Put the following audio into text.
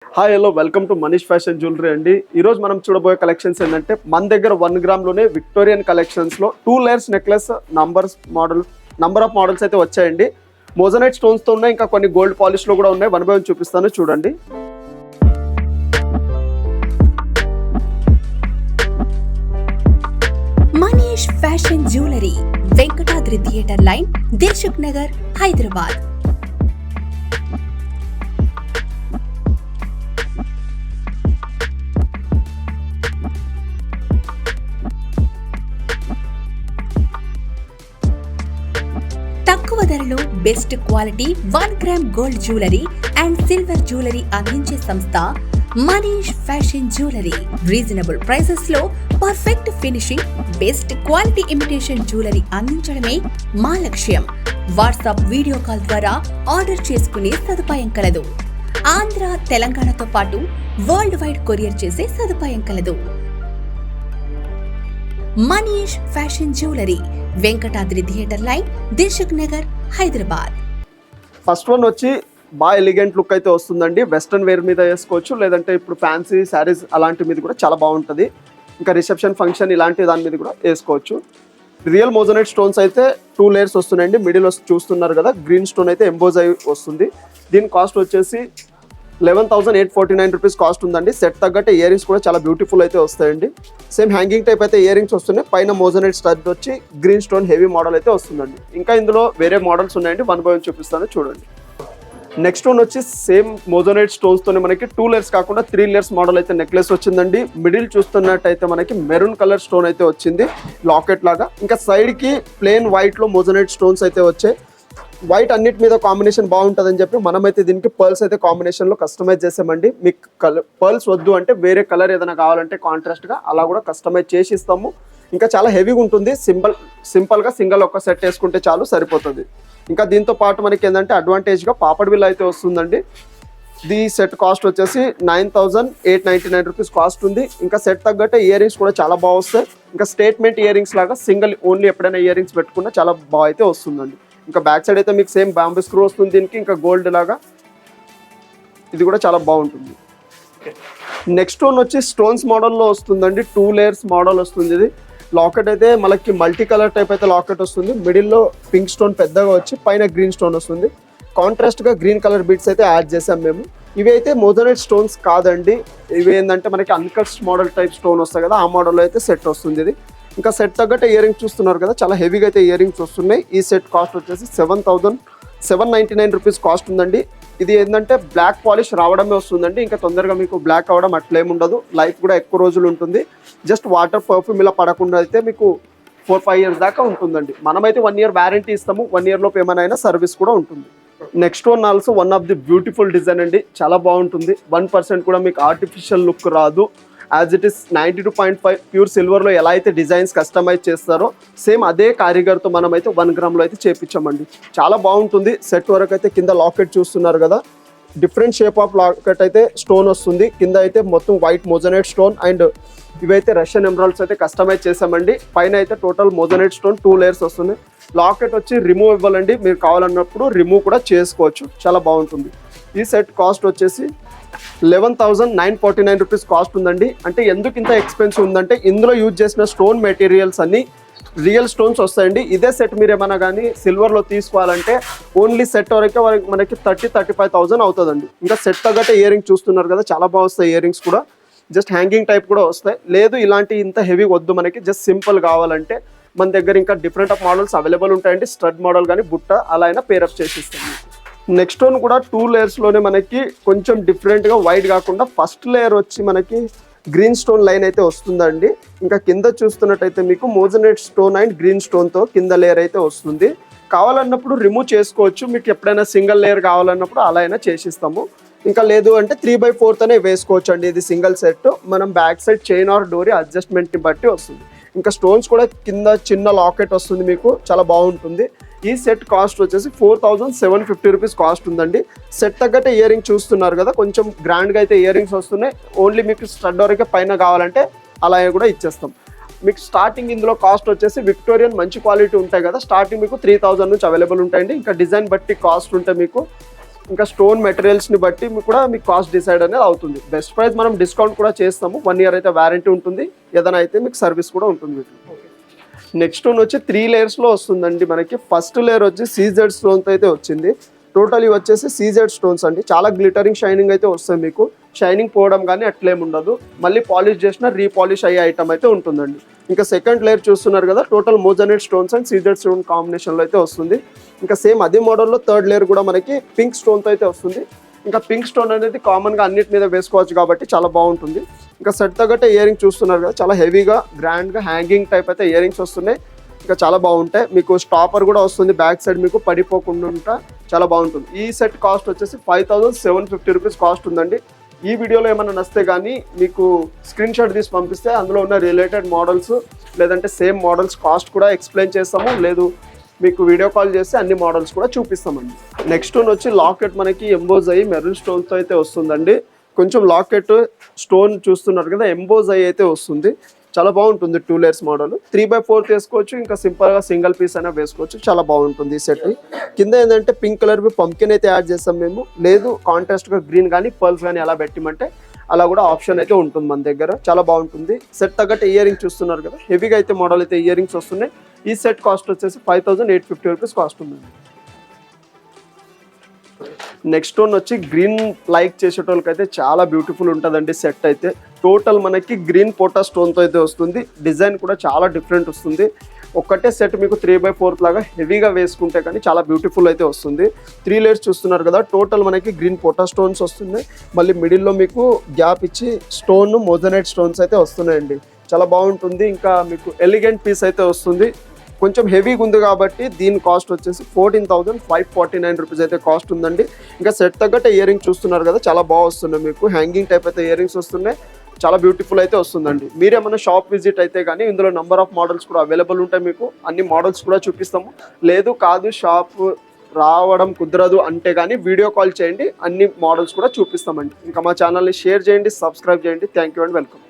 Hi hello welcome to Manish fashion jewellery అండి. ఈరోజు మనం చూడబోయే కలెక్షన్స్ ఏంటంటే మన దగ్గర 1 గ్రామ్లోనే విక్టోరియన్ కలెక్షన్స్లో 2 layers necklace number of models అయితే వచ్చాయండి. మోజనైట్ స్టోన్స్తో ఉన్నాయి, ఇంకా కొన్ని గోల్డ్ పాలిష్లో కూడా ఉన్నాయి. 1 బై 1 చూపిస్తాను చూడండి. Manish fashion jewellery, Venkatadri theatre line, Dilsukh Nagar, Hyderabad. తక్కువ ధరలో best quality 1 gram gold jewellery and silver jewellery అందించే సంస్థ Manish fashion jewellery. Reasonable prices లో perfect finishing, best quality imitation jewellery అందించడమే మా లక్ష్యం. వాట్సాప్ వీడియో కాల్ ద్వారా ఆర్డర్ చేసుకునే సదుపాయం కలదు. ఆంధ్ర, తెలంగాణతో పాటు వరల్డ్ వైడ్ కొరియర్ చేసే సదుపాయం కలదు. Manish fashion jewellery, Venkatadri theatre line, Dilsukh Nagar, Hyderabad. First one వచ్చి బాగా ఎలిగెంట్ లుక్ అయితే వస్తుందండి. వెస్ట్రన్ వేర్ మీద వేసుకోవచ్చు, లేదంటే ఇప్పుడు ఫ్యాన్సీ శారీస్ అలాంటి మీద కూడా చాలా బాగుంటుంది. ఇంకా రిసెప్షన్ ఫంక్షన్ ఇలాంటి దాని మీద కూడా వేసుకోవచ్చు. రియల్ మోజనైట్ స్టోన్స్ అయితే 2 లేయర్స్ వస్తున్నాయండి. మిడిల్ చూస్తున్నారు కదా, గ్రీన్ స్టోన్ అయితే ఎంబోజ్ అయి వస్తుంది. దీని కాస్ట్ వచ్చేసి 11,849 రూపీస్ కాస్ట్ ఉందండి. సెట్ తగ్గట్టే ఇయర్ రింగ్స్ కూడా చాలా బ్యూటిఫుల్ అయితే వస్తాయండి. సేమ్ హ్యాంగింగ్ టైప్ అయితే ఇయర్ రింగ్స్ వస్తున్నాయి. పైన మోజనైట్ స్టడ్ వచ్చి గ్రీన్ స్టోన్ హెవీ మోడల్ అయితే వస్తుందండి. ఇంకా ఇందులో వేరే మోడల్స్ ఉన్నాయండి. 1 బై 1 చూపిస్తాను చూడండి. నెక్స్ట్ వన్ వచ్చి సేమ్ మోజనైట్ స్టోన్స్తోనే మనకి 2 లేయర్స్ కాకుండా 3 లేయర్స్ మోడల్ అయితే నెక్లెస్ వచ్చిందండి. మిడిల్ చూస్తున్నట్టయితే మనకి మెరూన్ కలర్ స్టోన్ అయితే వచ్చింది, లాకెట్ లాగా. ఇంకా సైడ్కి ప్లెయిన్ వైట్లో మోజనైట్ స్టోన్స్ అయితే వచ్చాయి. వైట్ అన్నిటి మీద కాంబినేషన్ బాగుంటుందని చెప్పి మనమైతే దీనికి పర్ల్స్ అయితే కాంబినేషన్లో కస్టమైజ్ చేసామండి. మీకు పర్ల్స్ వద్దు అంటే వేరే కలర్ ఏదైనా కావాలంటే కాంట్రాస్ట్గా అలా కూడా కస్టమైజ్ చేసి ఇస్తాము. ఇంకా చాలా హెవీగా ఉంటుంది. సింపుల్గా సింగిల్ ఒక సెట్ వేసుకుంటే చాలు, సరిపోతుంది. ఇంకా దీంతో పాటు మనకి ఏంటంటే అడ్వాంటేజ్గా పాపడ్ బిల్ అయితే వస్తుందండి. ది సెట్ కాస్ట్ వచ్చేసి 9,899 రూపీస్ కాస్ట్ ఉంది. ఇంకా సెట్ తగ్గట్టే ఇయర్ రింగ్స్ కూడా చాలా బాగా వస్తాయి. ఇంకా స్టేట్మెంట్ ఇయర్ రింగ్స్ లాగా సింగిల్ ఓన్లీ ఎప్పుడైనా ఇయర్ రింగ్స్ పెట్టుకున్నా చాలా బాగా అయితే వస్తుందండి. ఇంకా బ్యాక్ సైడ్ అయితే మీకు సేమ్ బాంబూ స్క్రూ వస్తుంది దీనికి. ఇంకా గోల్డ్ లాగా ఇది కూడా చాలా బాగుంటుంది. నెక్స్ట్ వన్ వచ్చి స్టోన్స్ మోడల్లో వస్తుందండి. 2 లేయర్స్ మోడల్ వస్తుంది. ఇది లాకెట్ అయితే మనకి మల్టీ కలర్ టైప్ అయితే లాకెట్ వస్తుంది. మిడిల్లో పింక్ స్టోన్ పెద్దగా వచ్చి పైన గ్రీన్ స్టోన్ వస్తుంది. కాంట్రాస్ట్గా గ్రీన్ కలర్ బీట్స్ అయితే యాడ్ చేసాం మేము. ఇవి అయితే మోజనైట్ స్టోన్స్ కాదండి. ఇవి ఏంటంటే మనకి అన్కట్స్ మోడల్ టైప్ స్టోన్ వస్తాయి కదా, ఆ మోడల్లో అయితే సెట్ వస్తుంది ఇది. ఇంకా సెట్ తగ్గట్టే ఇయర్ రింగ్స్ చూస్తున్నారు కదా, చాలా హెవీగా అయితే ఇయర్ రింగ్స్ వస్తున్నాయి. ఈ సెట్ కాస్ట్ వచ్చేసి 7,799 రూపీస్ కాస్ట్ ఉందండి. ఇది ఏంటంటే బ్లాక్ పాలిష్ రావడమే వస్తుందండి. ఇంకా తొందరగా మీకు బ్లాక్ అవ్వడం అట్లేం ఉండదు. లైఫ్ కూడా ఎక్కువ రోజులు ఉంటుంది. జస్ట్ వాటర్ పర్ఫ్యూమ్ ఇలా పడకుండా అయితే మీకు 4-5 ఇయర్స్ దాకా ఉంటుందండి. మనమైతే 1 ఇయర్ వారంటీ ఇస్తాము. 1 ఇయర్ లోపు ఏమైనా సర్వీస్ కూడా ఉంటుంది. Next one also one of the beautiful design అండి. చాలా బాగుంటుంది. 1% కూడా మీకు ఆర్టిఫిషియల్ లుక్ రాదు. యాజ్ ఇట్ ఈస్ 92.5 ప్యూర్ సిల్వర్లో ఎలా అయితే డిజైన్స్ కస్టమైజ్ చేస్తారో సేమ్ అదే కారిగర్తో మనమైతే 1 గ్రామ్లో అయితే చేపించామండి. చాలా బాగుంటుంది. సెట్ వరకు అయితే కింద లాకెట్ చూస్తున్నారు కదా, డిఫరెంట్ షేప్ ఆఫ్ లాకెట్ అయితే స్టోన్ వస్తుంది. కింద అయితే మొత్తం వైట్ మోజనైట్ స్టోన్ అండ్ ఇవైతే రష్యన్ ఎమరాల్డ్స్ అయితే కస్టమైజ్ చేసామండి. పైన అయితే టోటల్ మోజనైట్ స్టోన్ 2 లేయర్స్ వస్తుంది. లాకెట్ వచ్చి రిమూవ్ ఇవ్వాలండి, మీరు కావాలన్నప్పుడు రిమూవ్ కూడా చేసుకోవచ్చు. చాలా బాగుంటుంది. ఈ సెట్ కాస్ట్ వచ్చేసి 11,949 రూపీస్ కాస్ట్ ఉందండి. అంటే ఎందుకు ఇంత ఎక్స్పెన్సివ్ ఉందంటే ఇందులో యూజ్ చేసిన స్టోన్ మెటీరియల్స్ అన్ని రియల్ స్టోన్స్ వస్తాయండి. ఇదే సెట్ మీరు ఏమైనా కానీ సిల్వర్లో తీసుకోవాలంటే ఓన్లీ సెట్ వరకే మనకి 30,000-35,000 అవుతుందండి. ఇంకా సెట్ తగ్గట్టే ఇయర్ రింగ్స్ చూస్తున్నారు కదా, చాలా బాగా వస్తాయి ఇయర్ రింగ్స్ కూడా. జస్ట్ హ్యాంగింగ్ టైప్ కూడా వస్తాయి. లేదు ఇలాంటి ఇంత హెవీ వద్దు మనకి, జస్ట్ సింపుల్ కావాలంటే మన దగ్గర ఇంకా డిఫరెంట్ ఆఫ్ మోడల్స్ అవైలబుల్ ఉంటాయండి. స్ట్రడ్ మోడల్ కానీ బుట్ట అలా అయినా పేరప్ చేసిస్తాం. నెక్స్ట్ వన్ కూడా 2 లేయర్స్లోనే మనకి కొంచెం డిఫరెంట్గా వైట్ కాకుండా ఫస్ట్ లేయర్ వచ్చి మనకి గ్రీన్ స్టోన్ లైన్ అయితే వస్తుందండి. ఇంకా కింద చూస్తున్నట్టయితే మీకు మోజనైట్ స్టోన్ అండ్ గ్రీన్ స్టోన్తో కింద లేయర్ అయితే వస్తుంది. కావాలన్నప్పుడు రిమూవ్ చేసుకోవచ్చు. మీకు ఎప్పుడైనా సింగిల్ లేయర్ కావాలన్నప్పుడు అలా అయినా చేసిస్తాము. ఇంకా లేదు అంటే 3/4 అనే వేసుకోవచ్చు అండి. ఇది సింగిల్ సెట్. మనం బ్యాక్ సైడ్ చైన్ ఆర్ డోరీ అడ్జస్ట్మెంట్ని బట్టి వస్తుంది. ఇంకా స్టోన్స్ కూడా కింద చిన్న లాకెట్ వస్తుంది మీకు, చాలా బాగుంటుంది. ఈ సెట్ కాస్ట్ వచ్చేసి 4,750 రూపీస్ కాస్ట్ ఉందండి. సెట్ తగ్గట్టే ఇయర్ రింగ్ చూస్తున్నారు కదా, కొంచెం గ్రాండ్గా అయితే ఇయర్ రింగ్స్ వస్తున్నాయి. ఓన్లీ మీకు స్టడ్ వరకే పైన కావాలంటే అలా కూడా ఇచ్చేస్తాం. మీకు స్టార్టింగ్ ఇందులో కాస్ట్ వచ్చేసి విక్టోరియన్ మంచి క్వాలిటీ ఉంటాయి కదా, స్టార్టింగ్ మీకు 3,000 నుంచి అవైలబుల్ ఉంటాయండి. ఇంకా డిజైన్ బట్టి కాస్ట్ ఉంటే మీకు ఇంకా స్టోన్ మెటీరియల్స్ని బట్టి మీకు కాస్ట్ డిసైడ్ అనేది అవుతుంది. బెస్ట్ ప్రైస్ మనం డిస్కౌంట్ కూడా చేస్తాము. 1 year అయితే వారంటీ ఉంటుంది, ఏదైనా అయితే మీకు సర్వీస్ కూడా ఉంటుంది. నెక్స్ట్ స్టోన్ వచ్చి 3 layers వస్తుందండి మనకి. ఫస్ట్ లేయర్ వచ్చి సీజెడ్ స్టోన్తో అయితే వచ్చింది. టోటల్ ఇవి వచ్చేసి సీజెడ్ స్టోన్స్ అండి. చాలా గ్లిటరింగ్ షైనింగ్ అయితే వస్తుంది మీకు. షైనింగ్ పోవడం కానీ అట్లేం ఉండదు. మళ్ళీ పాలిష్ చేసిన రీపాలిష్ అయ్యే ఐటమ్ అయితే ఉంటుందండి. ఇంకా సెకండ్ లేయర్ చూస్తున్నారు కదా, total moissanite stones and CZ stone కాంబినేషన్లో అయితే వస్తుంది. ఇంకా సేమ్ అదే మోడల్లో థర్డ్ లేయర్ కూడా మనకి పింక్ స్టోన్తో అయితే వస్తుంది. ఇంకా పింక్ స్టోన్ అనేది కామన్గా అన్నిటి మీద వేసుకోవచ్చు కాబట్టి చాలా బాగుంటుంది. ఇంకా సెట్ తగ్గట్టే ఇయర్ రింగ్స్ చూస్తున్నారు కదా, చాలా హెవీగా గ్రాండ్గా హ్యాంగింగ్ టైప్ అయితే ఇయర్ రింగ్స్ వస్తున్నాయి. ఇంకా చాలా బాగుంటాయి. మీకు స్టాపర్ కూడా వస్తుంది బ్యాక్ సైడ్, మీకు పడిపోకుండా ఉంటా చాలా బాగుంటుంది. ఈ సెట్ కాస్ట్ వచ్చేసి 5750 రూపీస్ కాస్ట్ ఉందండి. ఈ వీడియోలో ఏమైనా నచ్చితే కానీ మీకు స్క్రీన్ షాట్ తీసి పంపిస్తే అందులో ఉన్న రిలేటెడ్ మోడల్స్ లేదంటే సేమ్ మోడల్స్ కాస్ట్ కూడా ఎక్స్ప్లెయిన్ చేస్తాము, లేదు మీకు వీడియో కాల్ చేసి అన్ని మోడల్స్ కూడా చూపిస్తామండి. నెక్స్ట్ వన్ వచ్చి లాకెట్ మనకి ఎంబోజ్ అయ్యి మెరూన్ స్టోన్తో అయితే వస్తుందండి. కొంచెం లాకెట్ స్టోన్ చూస్తున్నారు కదా, ఎంబోజ్ అయ్యి అయితే వస్తుంది. చాలా బాగుంటుంది. 2 layers మోడల్ 3/4 వేసుకోవచ్చు, ఇంకా సింపుల్గా సింగిల్ పీస్ అయినా వేసుకోవచ్చు. చాలా బాగుంటుంది ఈ సెట్. కింద ఏంటంటే పింక్ కలర్ పంకిన్ అయితే యాడ్ చేస్తాం మేము, లేదు కాంట్రాస్ట్గా గ్రీన్ కానీ పర్ల్స్ కానీ అలా పెట్టిమంటే అలా కూడా ఆప్షన్ అయితే ఉంటుంది మన దగ్గర. చాలా బాగుంటుంది. సెట్ తగ్గట్టు ఇయర్ రింగ్స్ చూస్తున్నారు కదా, హెవీగా అయితే మోడల్ అయితే ఇయర్ రింగ్స్ వస్తున్నాయి. ఈ సెట్ కాస్ట్ వచ్చేసి 5850 రూపీస్ కాస్ట్ ఉంది. నెక్స్ట్ వన్ వచ్చి గ్రీన్ లైక్ చేసేటోళ్ళకి అయితే చాలా బ్యూటిఫుల్ ఉంటుందండి సెట్ అయితే. టోటల్ మనకి గ్రీన్ పోటా స్టోన్తో అయితే వస్తుంది. డిజైన్ కూడా చాలా డిఫరెంట్ వస్తుంది. ఒక్కటే సెట్ మీకు 3/4 లాగా హెవీగా వేసుకుంటే కానీ చాలా బ్యూటిఫుల్ అయితే వస్తుంది. 3 layers చూస్తున్నారు కదా, టోటల్ మనకి గ్రీన్ పోటా స్టోన్స్ వస్తుంది. మళ్ళీ మిడిల్లో మీకు గ్యాప్ ఇచ్చి స్టోన్ మోజనైట్ స్టోన్స్ అయితే వస్తున్నాయండి. చాలా బాగుంటుంది. ఇంకా మీకు ఎలిగెంట్ పీస్ అయితే వస్తుంది. కొంచెం హెవీగా ఉంది కాబట్టి దీని కాస్ట్ వచ్చేసి 14,549 రూపీస్ అయితే కాస్ట్ ఉందండి. ఇంకా సెట్ తగ్గట్టు ఇయర్ రింగ్స్ చూస్తున్నారు కదా, చాలా బాగా వస్తున్నాయి. మీకు హ్యాంగింగ్ టైప్ అయితే ఇయర్ రింగ్స్ వస్తున్నాయి. చాలా బ్యూటిఫుల్ అయితే వస్తుందండి. మీరేమన్నా షాప్ విజిట్ అయితే కానీ ఇందులో నెంబర్ ఆఫ్ మోడల్స్ కూడా అవైలబుల్ ఉంటాయి. మీకు అన్ని మోడల్స్ కూడా చూపిస్తాము. లేదు కాదు షాప్ రావడం కుదరదు అంటే కానీ వీడియో కాల్ చేయండి, అన్ని మోడల్స్ కూడా చూపిస్తామండి. ఇంకా మా ఛానల్ని షేర్ చేయండి, సబ్స్క్రైబ్ చేయండి. Thank you and welcome.